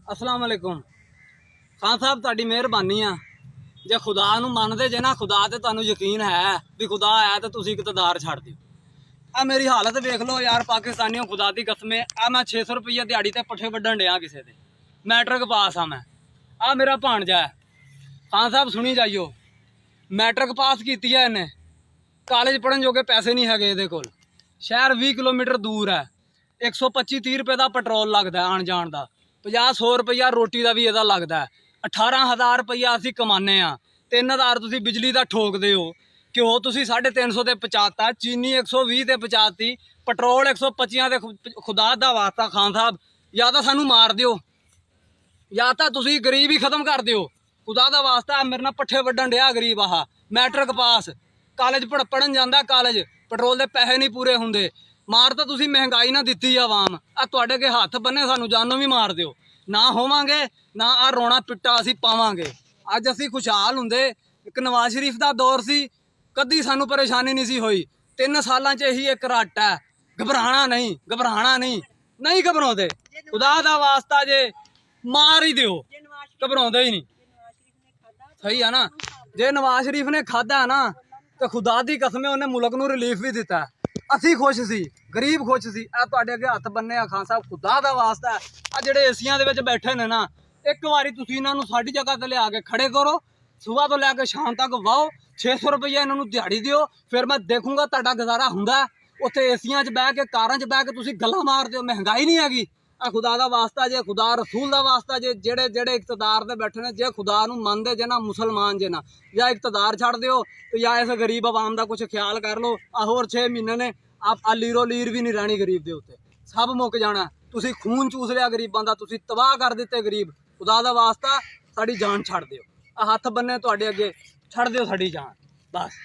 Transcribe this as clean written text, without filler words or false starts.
अस्सलाम वालेकुम। खान साहब तुहाडी मेहरबानी आ जे खुदा नूं मनदे जे ना, खुदा ते तुहानूं यकीन है भी खुदा है तो तुसीं इकतदार छड्ड दिओ। आ मेरी हालत वेख लो यार पाकिस्तानियों, खुदा दी कसमें आ मैं 600 रुपये दिहाड़ी ते पट्ठे वड्ढण डिया किसे दे। मैट्रिक पास हाँ मैं। आ मेरा भाणजा है। खान साहब सुनी जाइयो, मैट्रिक पास की है इन्हें, कालेज पढ़न जोगे पैसे नहीं है ये कोल। शहर 20 किलोमीटर दूर है, 125-30 रुपये का पेट्रोल लगता है आन जान का, 50-100 रुपया रोटी का भी यदा लगता है। 18,000 रुपया असी कमाने आ, 3,000 तुसी बिजली का ठोकते हो, घ्यो तुसी 350 ते पहुँचाता, चीनी 120 ते पहुँचाती, पेट्रोल 125 ते। खुदा दा वास्ता खान साहब या तो सानू मार दियो या तो तुसी गरीब ही खत्म कर दियो। खुदा दा वास्ता मेरे ना पट्ठे वड्ढण डिया गरीब। आह मैट्रिक पास, कालेज पढ़न जाता, कालेज पेट्रोल के पैसे नहीं पूरे होंगे। मार तो तुसी महंगाई ना दिती आवाम, आ तुहाडे अगे हथ बन्ने सानू जानों भी मार दिओ ना, होवांगे ना आ रोना पिट्टा असी पावांगे। अज असी खुशहाल हुंदे, एक नवाज शरीफ का दौर सी, कदी सानू परेशानी नहीं सी होई। 3 सालां च यही एक रट है, घबराना नहीं, घबराना नहीं, नहीं घबराउंदे। खुदा दा वास्ता जे मार ही दिओ, घबराउंदे ही नहीं। सही है ना, जे नवाज शरीफ ने खादा है ना तो खुदा दी कसमें उन्हें मुल्क नूं रिलीफ भी दिता है। असी खुश सी, गरीब खुश सी। आ तुहाडे अगे हथ बन्ने आ खान साहब, खुदा दा वास्ता है आ जेड़े एसियां दे विच बैठे ने ना, एक बारी तुसीं इन्हां नूं साडी जगह ते लिया के खड़े करो, सुबह तो लैके शाम तक वाओ, 600 रुपया इन्हां नूं दिहाड़ी दिओ, फिर मैं देखूंगा तुहाडा गुजारा हुंदा। उत्थे एसियां च बह के, कारां च बह के तुसीं गल्लां मारदे हो, महंगाई नहीं हैगी। आ खुदा दा वास्ता जे, खुदा रसूल दा वास्ता जे, जेड़े जेड़े इकतदार दे बैठे ने, जे खुदा नूं मनदे जे ना, मुसलमान जे ना, या इकतदार छड्ड दिओ तो या इस गरीब आवाम दा कुछ ख्याल कर लो। होर 6 महीने ने, आप आ लीरो लीर भी नहीं रहनी गरीब दे उत्ते, सब मुक जाना। तुसीं खून चूस लिया गरीबां दा, तुसीं तबाह कर दिते गरीब। खुदा दा वास्ता साडी जान छड्ड दिओ, आ हथ बन्ने तुहाडे अगे, छड्ड दिओ साडी जान बस।